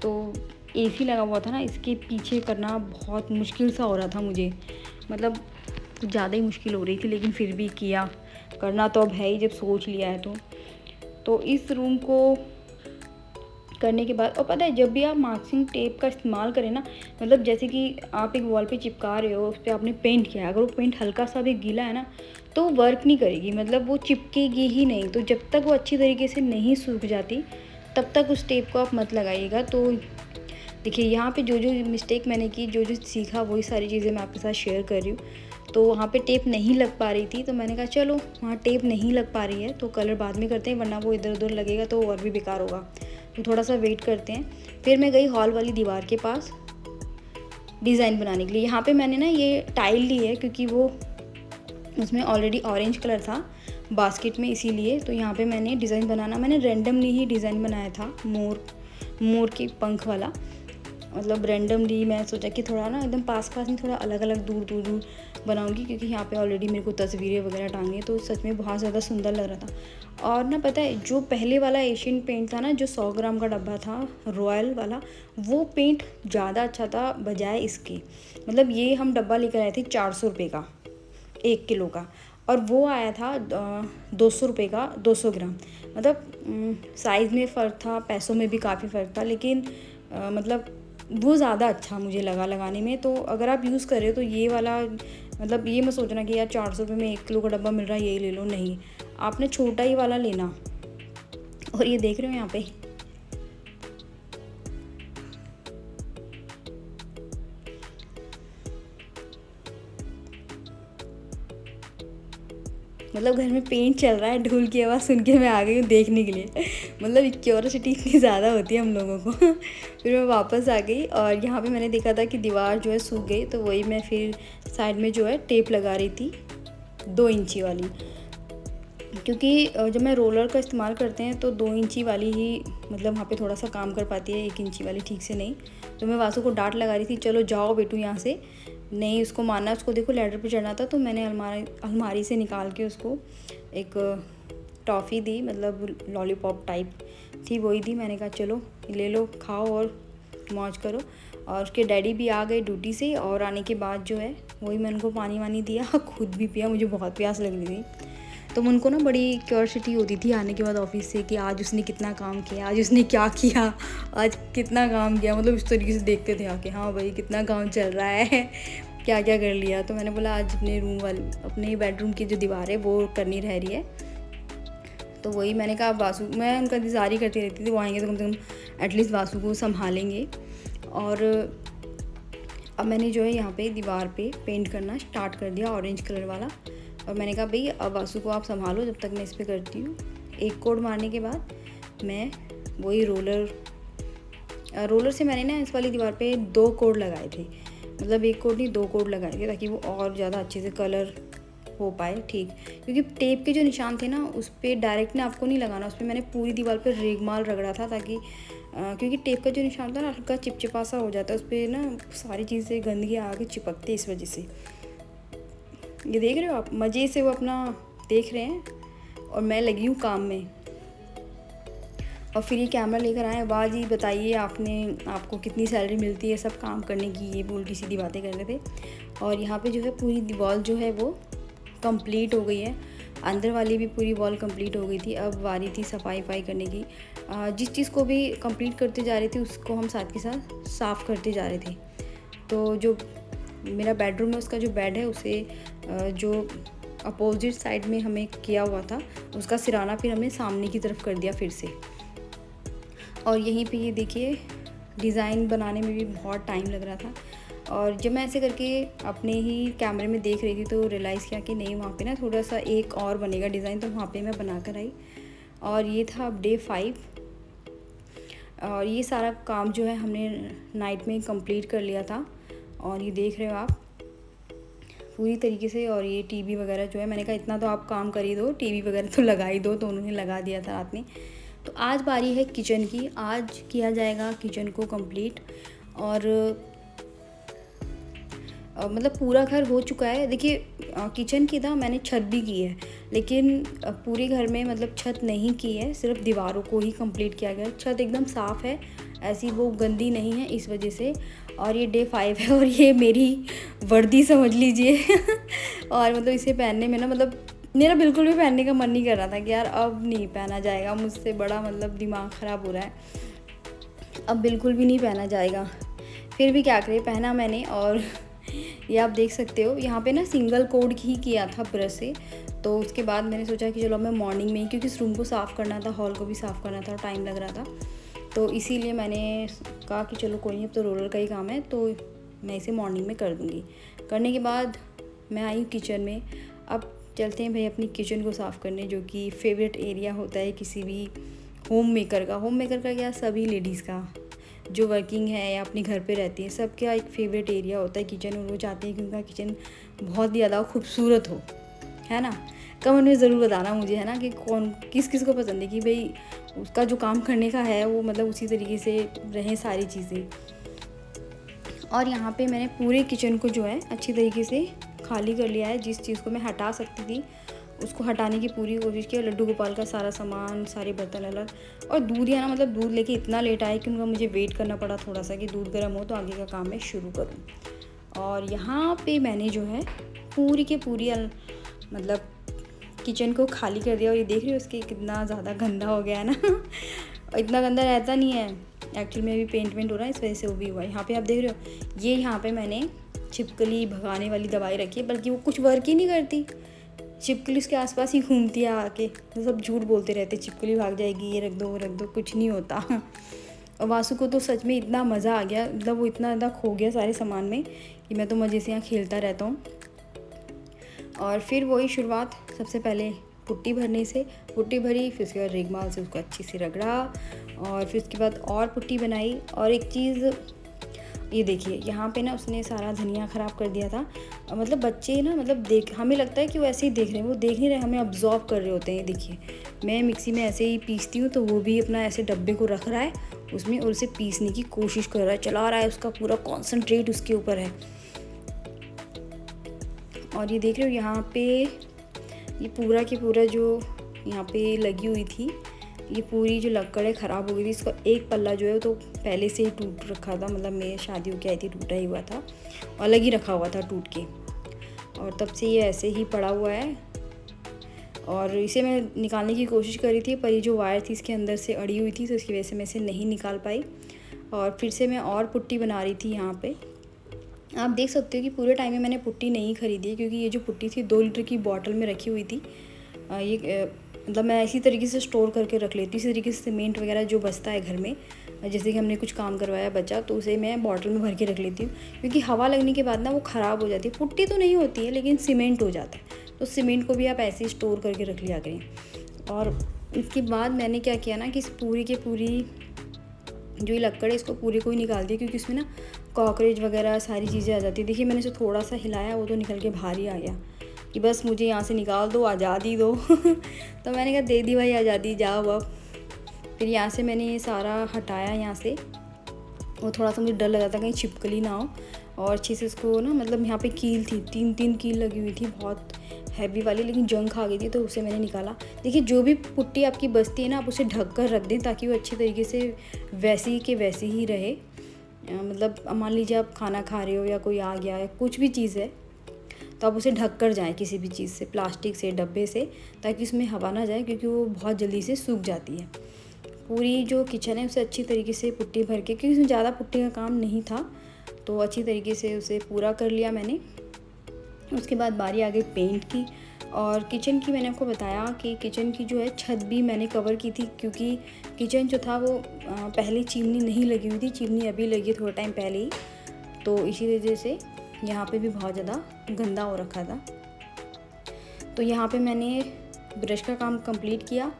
Speaker 1: तो एसी लगा हुआ था ना, इसके पीछे करना बहुत मुश्किल सा हो रहा था मुझे। मतलब कुछ ज़्यादा ही मुश्किल हो रही थी, लेकिन फिर भी किया। करना तो अब है ही, जब सोच लिया है तो इस रूम को करने के बाद। और पता है, जब भी आप मास्किंग टेप का इस्तेमाल करें ना, मतलब जैसे कि आप एक वॉल पे चिपका रहे हो, उस पर आपने पेंट किया है, अगर वो पेंट हल्का सा भी गीला है ना तो वर्क नहीं करेगी, मतलब वो चिपकेगी ही नहीं। तो जब तक वो अच्छी तरीके से नहीं सूख जाती तब तक उस टेप को आप मत लगाइएगा। तो देखिए यहाँ पे जो जो मिस्टेक मैंने की, जो जो सीखा, वही सारी चीज़ें मैं आपके साथ शेयर कर रही हूँ। तो वहाँ पे टेप नहीं लग पा रही थी, तो मैंने कहा चलो वहाँ टेप नहीं लग पा रही है तो कलर बाद में करते हैं, वरना वो इधर उधर लगेगा तो और भी बेकार होगा। तो थोड़ा सा वेट करते हैं। फिर मैं गई हॉल वाली दीवार के पास डिज़ाइन बनाने के लिए। यहाँ पे मैंने ना ये टाइल ली है क्योंकि वो उसमें ऑलरेडी ऑरेंज कलर था बास्केट में, इसीलिए। तो यहाँ पे मैंने डिज़ाइन बनाना, मैंने रैंडमली ही डिज़ाइन बनाया था, मोर के पंख वाला। मतलब रैंडमली मैं सोचा कि थोड़ा ना एकदम पास पास नहीं, थोड़ा अलग अलग दूर दूर बनाऊंगी, क्योंकि यहाँ पे ऑलरेडी मेरे को तस्वीरें वगैरह टांगी, तो सच में बहुत ज़्यादा सुंदर लग रहा था। और ना पता है, जो पहले वाला एशियन पेंट था ना, जो 100 ग्राम का डब्बा था रॉयल वाला, वो पेंट ज़्यादा अच्छा था बजाय इसके। मतलब ये हम डब्बा लेकर आए थे 400 रुपये का, 1 किलो का, और वो आया था 200 रुपये का 200 ग्राम। मतलब साइज़ में फ़र्क था, पैसों में भी काफ़ी फ़र्क था, लेकिन मतलब वो ज़्यादा अच्छा मुझे लगा लगाने में। तो अगर आप यूज़ कर रहे हो तो ये वाला, मतलब ये मत सोचना कि यार 400 रुपये में 1 किलो का डब्बा मिल रहा है यही ले लो, नहीं, आपने छोटा ही वाला लेना। और ये देख रहे हो यहाँ पे मतलब घर में पेंट चल रहा है, ढोल की आवाज़ सुन के मैं आ गई हूँ देखने के लिए। मतलब क्यूरियोसिटी इतनी ज़्यादा होती है हम लोगों को फिर मैं वापस आ गई और यहाँ पे मैंने देखा था कि दीवार जो है सूख गई, तो वही मैं फिर साइड में जो है टेप लगा रही थी 2 इंची वाली। क्योंकि जब मैं रोलर का इस्तेमाल करते हैं तो 2 इंची वाली ही मतलब वहाँ पे थोड़ा सा काम कर पाती है, 1 इंची वाली ठीक से नहीं। तो मैं वासु को डांट लगा रही थी, चलो जाओ बेटू यहाँ से, नहीं उसको मानना, उसको देखो लैडर पे चढ़ना था। तो मैंने अलमारी से निकाल के उसको एक टॉफ़ी दी, मतलब लॉलीपॉप टाइप थी, वही दी। मैंने कहा चलो ले लो, खाओ और मौज करो। और उसके डैडी भी आ गए ड्यूटी से, और आने के बाद जो है वही मैं उनको पानी वानी दिया, खुद भी पिया, मुझे बहुत प्यास लग रही थी। तो उनको ना बड़ी क्यूरियोसिटी होती थी आने के बाद ऑफिस से कि आज उसने कितना काम किया, आज उसने क्या किया, आज कितना काम किया, मतलब इस तरीके से देखते थे आके, हाँ भाई कितना काम चल रहा है क्या क्या कर लिया। तो मैंने बोला आज अपने बेडरूम की जो दीवार है वो करनी रह रही है। तो वही मैंने कहा वासु, मैं उनका इंतज़ार ही करती रहती थी, वो आएंगे तो कम से कम एटलीस्ट वासु को संभालेंगे। और अब मैंने जो है यहाँ पे दीवार पे पेंट करना स्टार्ट कर दिया ऑरेंज कलर वाला। और मैंने कहा भाई अब वासु को आप संभालो जब तक मैं इस पर करती हूँ। एक कोड मारने के बाद मैं वही रोलर से मैंने ना इस वाली दीवार पे 2 कोड लगाए थे, मतलब 1 कोड नहीं 2 कोड लगाए थे, ताकि वो और ज़्यादा अच्छे से कलर हो पाए ठीक, क्योंकि टेप के जो निशान थे ना उस पर डायरेक्ट ना आपको नहीं लगाना, उस पर मैंने पूरी दीवार पर रेगमाल रगड़ा था, ताकि क्योंकि टेप का जो निशान था ना हल्का चिपचिपा सा हो जाता है, उस पर ना सारी चीज़ें गंदगी आके चिपकती है इस वजह से। ये देख रहे हो आप, मज़े से वो अपना देख रहे हैं और मैं लगी हूँ काम में। और फिर ये कैमरा लेकर आए, वाह जी बताइए आपको कितनी सैलरी मिलती है सब काम करने की, ये उल्टी सीधी बातें कर रहे थे। और यहाँ पे जो है पूरी दीवार जो है वो कंप्लीट हो गई है, अंदर वाली भी पूरी वॉल कंप्लीट हो गई थी। अब वारी थी सफाई करने की। जिस चीज़ को भी कंप्लीट करते जा रहे थे उसको हम साथ के साथ साफ़ करते जा रहे थे। तो जो मेरा बेडरूम है उसका जो बेड है उसे जो अपोजिट साइड में हमें किया हुआ था उसका सिराना फिर हमने सामने की तरफ कर दिया फिर से। और यहीं पे ये देखिए डिज़ाइन बनाने में भी बहुत टाइम लग रहा था, और जब मैं ऐसे करके अपने ही कैमरे में देख रही थी तो रियलाइज़ किया कि नहीं वहाँ पे ना थोड़ा सा एक और बनेगा डिज़ाइन, तो वहाँ पे मैं बना कर आई। और ये था अब डे 5, और ये सारा काम जो है हमने नाइट में कंप्लीट कर लिया था। और ये देख रहे हो आप पूरी तरीके से। और ये टीवी वगैरह जो है मैंने कहा इतना तो आप काम कर ही दो, टीवी वगैरह तो लगा ही दो, तो उन्होंने लगा दिया था रात में। तो आज बारी है किचन की, आज किया जाएगा किचन को कंप्लीट। और मतलब पूरा घर हो चुका है। देखिए किचन की था मैंने छत भी की है, लेकिन पूरे घर में मतलब छत नहीं की है, सिर्फ दीवारों को ही कंप्लीट किया गया। छत एकदम साफ़ है, ऐसी वो गंदी नहीं है इस वजह से। और ये डे 5 है और ये मेरी वर्दी समझ लीजिए और मतलब इसे पहनने में ना मतलब मेरा बिल्कुल भी पहनने का मन नहीं कर रहा था कि यार अब नहीं पहना जाएगा मुझसे, बड़ा मतलब दिमाग ख़राब हो रहा है, अब बिल्कुल भी नहीं पहना जाएगा। फिर भी क्या करें, पहना मैंने। और ये आप देख सकते हो यहाँ पे ना सिंगल कोड ही किया था ब्रश से। तो उसके बाद मैंने सोचा कि चलो मैं मॉर्निंग में ही, क्योंकि इस रूम को साफ़ करना था, हॉल को भी साफ़ करना था, टाइम लग रहा था, तो इसीलिए मैंने कहा कि चलो कोई नहीं, अब तो रोलर का ही काम है तो मैं इसे मॉर्निंग में कर दूँगी। करने के बाद मैं आई किचन में। अब चलते हैं भाई अपनी किचन को साफ़ करने, जो कि फेवरेट एरिया होता है किसी भी होम मेकर का क्या, सभी लेडीज़ का जो वर्किंग है या अपने घर पे रहती है सबका एक फेवरेट एरिया होता है किचन। और वो चाहते हैं कि उनका किचन बहुत ही ज़्यादा खूबसूरत हो, है ना। कमेंट में ज़रूर बताना मुझे, है ना, कि कौन किस को पसंद है कि भाई उसका जो काम करने का है वो मतलब उसी तरीके से रहें सारी चीज़ें। और यहाँ पे मैंने पूरे किचन को जो है अच्छी तरीके से खाली कर लिया है। जिस चीज़ को मैं हटा सकती थी उसको हटाने की पूरी कोशिश की। लड्डू गोपाल का सारा सामान, सारे बर्तन अलग। और दूध या ना मतलब दूध लेके इतना लेट आया कि उनका मुझे वेट करना पड़ा थोड़ा सा कि दूध गर्म हो तो आगे का काम मैं शुरू करूँ। और यहाँ पे मैंने जो है पूरी के पूरी मतलब किचन को खाली कर दिया। और ये देख रही हो उसके कितना ज़्यादा गंदा हो गया है ना और इतना गंदा रहता नहीं है एक्चुअली में, अभी पेंट हो रहा है इस वजह से वो भी हुआ है। यहाँ पे आप देख रहे हो ये यहाँ पे मैंने छिपकली भगाने वाली दवाई रखी है, बल्कि वो कुछ वर्क ही नहीं करती। छिपकली उसके आसपास ही घूमती है आके, तो सब झूठ बोलते रहते छिपकली भाग जाएगी, ये रख दो वो रख दो, कुछ नहीं होता। और वासु को तो सच में इतना मज़ा आ गया, मतलब वो इतना ज़्यादा खो गया सारे सामान में कि मैं तो मज़े से यहाँ खेलता रहता हूँ। और फिर वही शुरुआत, सबसे पहले पुट्टी भरने से, पुट्टी भरी, फिर उसके बाद रेगमाल से उसको अच्छी से रगड़ा, और फिर उसके बाद और पुट्टी बनाई। और एक चीज़ ये देखिए यहाँ पे ना उसने सारा धनिया ख़राब कर दिया था। मतलब बच्चे ना मतलब हमें लगता है कि वो ऐसे ही देख रहे हैं, वो देख नहीं रहे, हमें ऑब्जॉर्व कर रहे होते हैं। देखिए मैं मिक्सी में ऐसे ही पीसती हूँ तो वो भी अपना ऐसे डब्बे को रख रहा है उसमें और उसे पीसने की कोशिश कर रहा है, चला रहा है, उसका पूरा कॉन्सेंट्रेट उसके ऊपर है। और ये देख रहे हो यहाँ पे ये पूरा की पूरा जो यहाँ पे लगी हुई थी, ये पूरी जो लक्कड़ है ख़राब हो गई थी। इसका एक पल्ला जो है तो पहले से ही टूट रखा था, मतलब मेरी शादी होके आई थी टूटा ही हुआ था, अलग ही रखा हुआ था टूट के, और तब से ये ऐसे ही पड़ा हुआ है। और इसे मैं निकालने की कोशिश कर रही थी पर ये जो वायर थी इसके अंदर से अड़ी हुई थी, तो इसकी वजह से मैं इसे नहीं निकाल पाई। और फिर से मैं और पुट्टी बना रही थी। यहाँ पे आप देख सकते हो कि पूरे टाइम में मैंने पुट्टी नहीं खरीदी है, क्योंकि ये जो पुट्टी थी 2 लीटर की बॉटल में रखी हुई थी। ये मतलब मैं इसी तरीके से स्टोर करके रख लेती हूँ। इसी तरीके से सीमेंट वगैरह जो बचता है घर में, जैसे कि हमने कुछ काम करवाया बचा, तो उसे मैं बॉटल में भर के रख लेती हूँ, क्योंकि हवा लगने के बाद ना वो ख़राब हो जाती है। पुट्टी तो नहीं होती है लेकिन सीमेंट हो जाता है, तो सीमेंट को भी आप ऐसे ही स्टोर करके रख लिया करें। और इसके बाद मैंने क्या किया ना कि इस पूरी के पूरी जो ये लक्कड़ है इसको पूरे को ही निकाल दिया, क्योंकि इसमें ना कॉकरोच वगैरह सारी चीज़ें आ जाती है। देखिए मैंने इसे थोड़ा सा हिलाया, वो तो निकल के बाहर ही आ गया। कि बस मुझे यहाँ से निकाल दो, आज़ादी दो। तो मैंने कहा दे दी भाई आज़ादी, जाओ अब। फिर यहाँ से मैंने ये सारा हटाया यहाँ से, और थोड़ा सा मुझे डर लगा था कहीं छिपकली ना हो, और अच्छे से इसको ना, मतलब यहाँ पे कील थी, 3 कील लगी हुई थी बहुत हैवी वाली, लेकिन जंग खा गई थी तो उसे मैंने निकाला। देखिए जो भी पुट्टी आपकी बचती है ना, आप उसे ढक कर रख दें ताकि वो अच्छी तरीके से वैसी के वैसी ही रहे। मतलब मान लीजिए आप खाना खा रहे हो या कोई आ गया है, कुछ भी चीज़ है, तो आप उसे ढक कर जाएँ किसी भी चीज़ से, प्लास्टिक से, डब्बे से, ताकि उसमें हवा ना जाए, क्योंकि वो बहुत जल्दी से सूख जाती है। पूरी जो किचन है उसे अच्छी तरीके से पुट्टी भर के, क्योंकि उसमें ज़्यादा पुट्टी का काम नहीं था, तो अच्छी तरीके से उसे पूरा कर लिया मैंने। उसके बाद बारी आ गई पेंट की। और किचन की मैंने आपको बताया कि किचन की जो है छत भी मैंने कवर की थी, क्योंकि किचन जो था वो पहले चिमनी नहीं लगी हुई थी, चिमनी अभी लगी थोड़ा टाइम पहले ही, तो इसी वजह से यहाँ पे भी बहुत ज़्यादा गंदा हो रखा था। तो यहाँ पे मैंने ब्रश का काम कंप्लीट किया,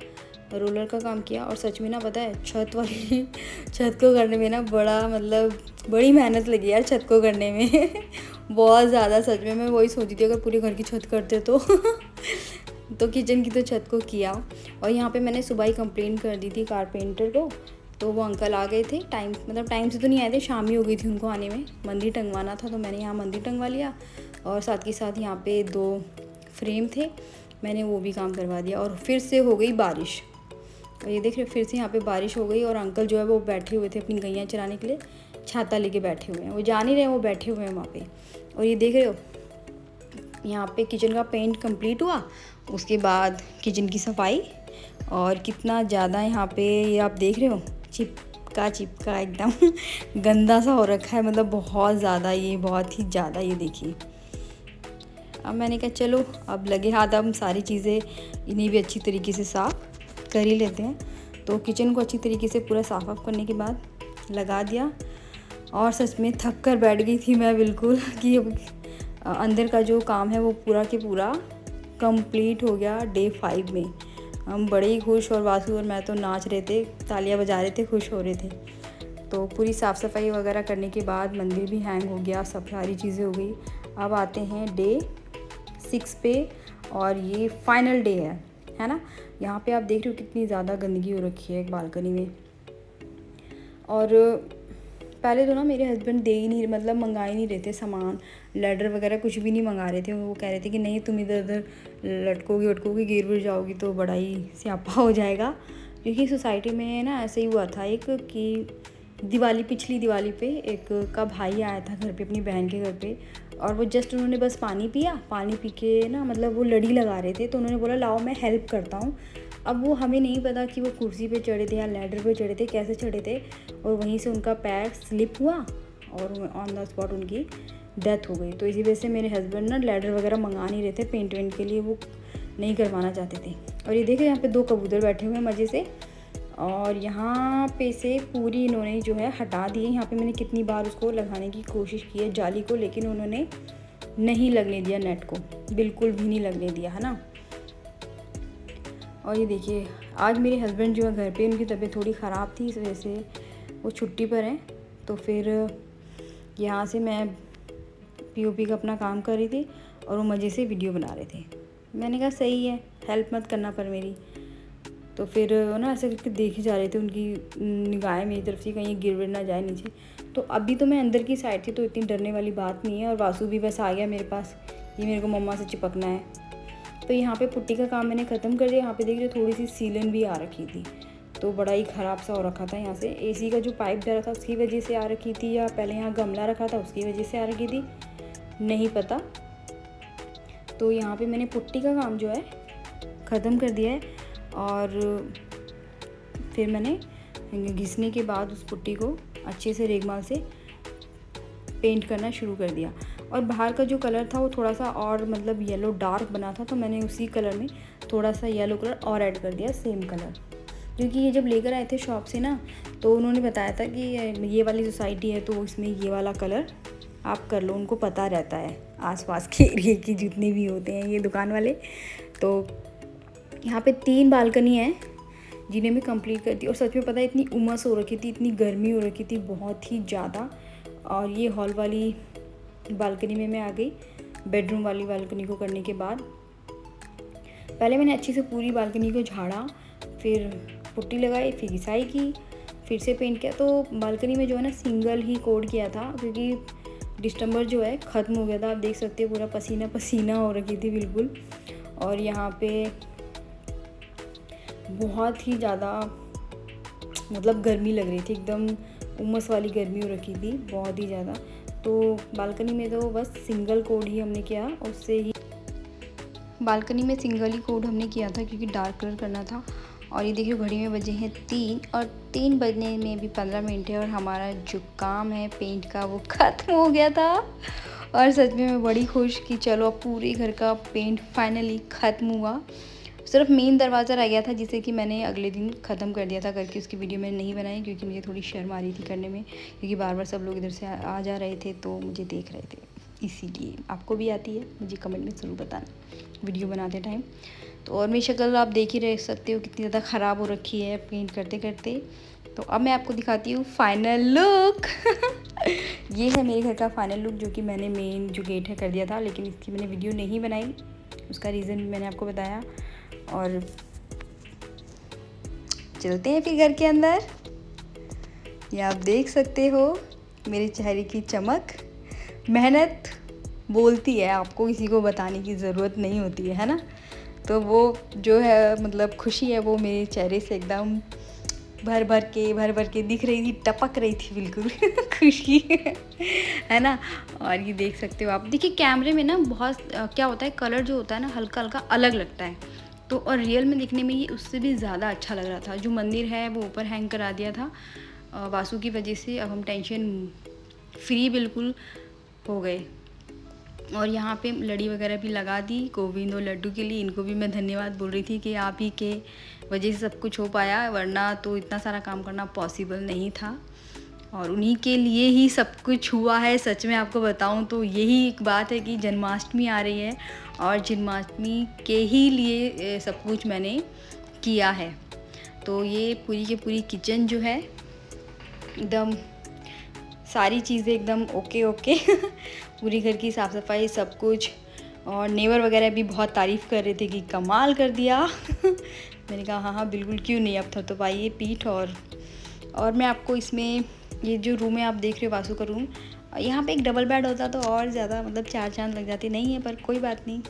Speaker 1: रोलर का काम किया, और सच में ना पता है छत को करने में ना बड़ी मेहनत लगी यार छत को करने में। बहुत ज़्यादा, सच में मैं वही सोची थी अगर पूरे घर की छत करते तो। तो किचन की तो छत को किया। और यहाँ पे मैंने सुबह ही कंप्लेंट कर दी थी कारपेंटर को, तो वो अंकल आ गए थे टाइम से तो नहीं आए थे, शाम ही हो गई थी उनको आने में। मंदिर टंगवाना था तो मैंने यहाँ मंदिर टंगवा लिया, और साथ के साथ यहाँ पे 2 फ्रेम थे, मैंने वो भी काम करवा दिया। और फिर से हो गई बारिश, और ये देख रहे हो फिर से यहाँ पे बारिश हो गई, और अंकल जो है वो बैठे हुए थे अपनी गैया चराने के लिए, छाता लेके बैठे हुए हैं, वो जा नहीं रहे, वो बैठे हुए हैं वहाँ पे। और ये देख रहे हो यहाँ पे किचन का पेंट कंप्लीट हुआ, उसके बाद किचन की सफाई, और कितना ज़्यादा यहाँ पे ये आप देख रहे हो चिपका एकदम गंदा सा हो रखा है, मतलब बहुत ज़्यादा, ये बहुत ही ज़्यादा, ये देखिए। अब मैंने कहा चलो अब लगे हाथ, अब सारी चीज़ें इन्हें भी अच्छी तरीके से साफ़ कर ही लेते हैं। तो किचन को अच्छी तरीके से पूरा साफ़ करने के बाद लगा दिया, और सच में थक कर बैठ गई थी मैं बिल्कुल कि अंदर का जो काम है वो पूरा के पूरा कंप्लीट हो गया डे 5 में। हम बड़े ही खुश, और वासु और मैं तो नाच रहे थे, तालियां बजा रहे थे, खुश हो रहे थे। तो पूरी साफ़ सफाई वगैरह करने के बाद मंदिर भी हैंग हो गया, सब सारी चीज़ें हो गई। अब आते हैं डे 6 पे, और ये फाइनल डे है ना। यहाँ पे आप देख रहे हो कितनी ज़्यादा गंदगी हो रखी है एक बालकनी में। और पहले तो ना मेरे हस्बैंड दे ही नहीं, मतलब मंगा ही नहीं रहे थे सामान, लैडर वगैरह कुछ भी नहीं मंगा रहे थे। वो कह रहे थे कि नहीं तुम इधर उधर लटकोगी गिर जाओगी तो बड़ा ही स्यापा हो जाएगा। क्योंकि सोसाइटी में ना ऐसे ही हुआ था एक कि पिछली दिवाली पे एक का भाई आया था घर पे अपनी बहन के घर पे, और वो जस्ट उन्होंने बस पानी पी के ना, मतलब वो लड़ी लगा रहे थे, तो उन्होंने बोला लाओ मैं हेल्प करता हूँ। अब वो हमें नहीं पता कि वो कुर्सी पे चढ़े थे या लैडर पे चढ़े थे, कैसे चढ़े थे, और वहीं से उनका पैर स्लिप हुआ और ऑन द स्पॉट उनकी डेथ हो गई। तो इसी वजह से मेरे हस्बैंड ना लैडर वगैरह मंगा नहीं रहे थे, पेंट वेंट के लिए वो नहीं करवाना चाहते थे। और ये देखो यहाँ पे 2 कबूतर बैठे हुए हैं मज़े से, और यहाँ पे से पूरी इन्होंने जो है हटा दी है। यहाँ पे मैंने कितनी बार उसको लगाने की कोशिश की है जाली को, लेकिन उन्होंने नहीं लगने दिया, नेट को बिल्कुल भी नहीं लगने दिया, है ना। और ये देखिए आज मेरे हस्बैंड जो है घर पे, उनकी तबीयत थोड़ी ख़राब थी, इस वजह से वो छुट्टी पर हैं। तो फिर यहाँ से मैं पीओपी का अपना काम कर रही थी, और वो मज़े से वीडियो बना रहे थे। मैंने कहा सही है, हेल्प मत करना पर मेरी। तो फिर ना ऐसे करके देखे जा रहे थे, उनकी निगाहें मेरी तरफ से कहीं गिर ना जाए नीचे। तो अभी तो मैं अंदर की साइड थी, तो इतनी डरने वाली बात नहीं है। और वासु भी बस आ गया मेरे पास, ये मेरे को मम्मा से चिपकना है। तो यहाँ पे पुट्टी का काम मैंने ख़त्म कर दिया। यहाँ पे देख रहे थोड़ी सी सीलन भी आ रखी थी, तो बड़ा ही ख़राब सा हो रखा था। यहाँ से एसी का जो पाइप जा रहा था उसकी वजह से आ रखी थी, या पहले यहाँ गमला रखा था उसकी वजह से आ रखी थी, नहीं पता। तो यहाँ पे मैंने पुट्टी का काम जो है ख़त्म कर दिया है, और फिर मैंने घिसने के बाद उस पुट्टी को अच्छे से रेगमाल से पेंट करना शुरू कर दिया। और बाहर का जो कलर था वो थोड़ा सा और मतलब येलो डार्क बना था, तो मैंने उसी कलर में थोड़ा सा येलो कलर और ऐड कर दिया, सेम कलर। क्योंकि ये जब लेकर आए थे शॉप से ना, तो उन्होंने बताया था कि ये वाली सोसाइटी है तो इसमें ये वाला कलर आप कर लो, उनको पता रहता है आसपास के एरिए की जितने भी होते हैं ये दुकान वाले। तो यहाँ पे 3 बालकनी हैं जिन्हें मैं कंप्लीट कर दी। और सच में पता है इतनी उमस हो रखी थी, इतनी गर्मी हो रखी थी बहुत ही ज़्यादा। और ये हॉल वाली बालकनी में मैं आ गई, बेडरूम वाली बालकनी को करने के बाद पहले मैंने अच्छे से पूरी बालकनी को झाड़ा, फिर पुट्टी लगाई, फिर घिसाई की, फिर से पेंट किया। तो बालकनी में जो है ना सिंगल ही कोड किया था, क्योंकि दिसंबर जो है ख़त्म हो गया था। आप देख सकते हो पूरा पसीना पसीना हो रखी थी बिल्कुल। और यहाँ पे बहुत ही ज़्यादा मतलब गर्मी लग रही थी, एकदम उमस वाली गर्मी हो रखी थी बहुत ही ज़्यादा। तो बालकनी में तो बस सिंगल कोड ही हमने किया, उससे ही बालकनी में सिंगल ही कोड हमने किया था क्योंकि डार्क कलर करना था। और ये देखिए घड़ी में बजे हैं 3 और 3 बजने में भी 15 मिनट है और हमारा जो काम है पेंट का वो ख़त्म हो गया था। और सच में मैं बड़ी खुश कि चलो अब पूरे घर का पेंट फाइनली ख़त्म हुआ। सिर्फ मेन दरवाज़ा रह गया था जिसे कि मैंने अगले दिन ख़त्म कर दिया था करके, उसकी वीडियो मैंने नहीं बनाई क्योंकि मुझे थोड़ी शर्म आ रही थी करने में, क्योंकि बार बार सब लोग इधर से आ जा रहे थे तो मुझे देख रहे थे। इसीलिए आपको भी आती है मुझे कमेंट में ज़रूर बताना वीडियो बनाते टाइम। तो और मेरी शक्ल आप देख ही रह सकते हो कितनी ज़्यादा ख़राब हो रखी है पेंट करते करते। तो अब मैं आपको दिखाती हूँ फाइनल लुक। ये है मेरे घर का फाइनल लुक जो कि मैंने मेन जो गेट है कर दिया था, लेकिन इसकी मैंने वीडियो नहीं बनाई, उसका रीज़न भी मैंने आपको बताया। और चलते हैं फिर घर के अंदर। ये आप देख सकते हो मेरे चेहरे की चमक। मेहनत बोलती है, आपको किसी को बताने की ज़रूरत नहीं होती है ना। तो वो जो है मतलब खुशी है वो मेरे चेहरे से एकदम भर भर के दिख रही थी, टपक रही थी बिल्कुल। खुशी है ना। और ये देख सकते हो आप, देखिए कैमरे में ना बहुत क्या होता है, कलर जो होता है ना हल्का हल्का अलग लगता है, तो और रियल में दिखने में ये उससे भी ज़्यादा अच्छा लग रहा था। जो मंदिर है वो ऊपर हैंग करा दिया था वासु की वजह से, अब हम टेंशन फ्री बिल्कुल हो गए। और यहाँ पे लड़ी वगैरह भी लगा दी गोविंद और लड्डू के लिए। इनको भी मैं धन्यवाद बोल रही थी कि आप ही के वजह से सब कुछ हो पाया, वरना तो इतना सारा काम करना पॉसिबल नहीं था। और उन्हीं के लिए ही सब कुछ हुआ है। सच में आपको बताऊं तो यही एक बात है कि जन्माष्टमी आ रही है और जन्माष्टमी के ही लिए सब कुछ मैंने किया है। तो ये पूरी की पूरी किचन जो है एकदम सारी चीज़ें एकदम ओके पूरी घर की साफ़ सफाई सब कुछ। और नेबर वगैरह भी बहुत तारीफ़ कर रहे थे कि कमाल कर दिया। मैंने कहा हाँ बिल्कुल, क्यों नहीं, अब तो पाइए पीठ। और मैं आपको इसमें ये जो रूम है आप देख रहे हो वासु का रूम, यहाँ पे एक डबल बेड होता तो और ज़्यादा मतलब 4 चांद लग जाते। नहीं है पर कोई बात नहीं,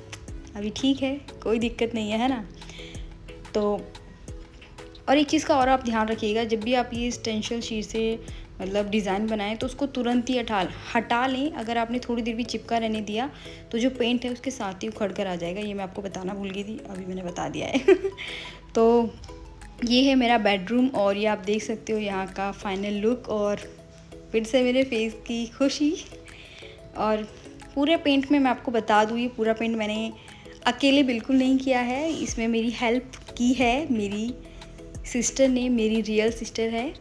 Speaker 1: अभी ठीक है, कोई दिक्कत नहीं है ना। तो और एक चीज़ का और आप ध्यान रखिएगा, जब भी आप ये स्टेंशियल शीट से मतलब डिज़ाइन बनाएं तो उसको तुरंत ही हटा लें। अगर आपने थोड़ी देर भी चिपका रहने दिया तो जो पेंट है उसके साथ ही उखड़ कर आ जाएगा। ये मैं आपको बताना भूल गई थी, अभी मैंने बता दिया है। तो ये है मेरा बेडरूम और ये आप देख सकते हो यहाँ का फाइनल लुक। और फिर से मेरे फेस की खुशी। और पूरे पेंट में मैं आपको बता दूँ, ये पूरा पेंट मैंने अकेले बिल्कुल नहीं किया है, इसमें मेरी हेल्प की है मेरी सिस्टर ने, मेरी रियल सिस्टर है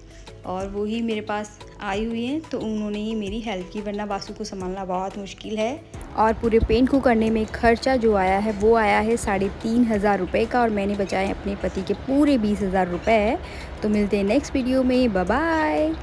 Speaker 1: और वो ही मेरे पास आई हुई हैं, तो उन्होंने ही मेरी हेल्प की, वरना वासु को संभालना बहुत मुश्किल है। और पूरे पेंट को करने में खर्चा जो आया है वो आया है 3,500 रुपये का, और मैंने बचाए अपने पति के पूरे 20,000 रुपये। तो मिलते हैं नेक्स्ट वीडियो में, बाय बाय।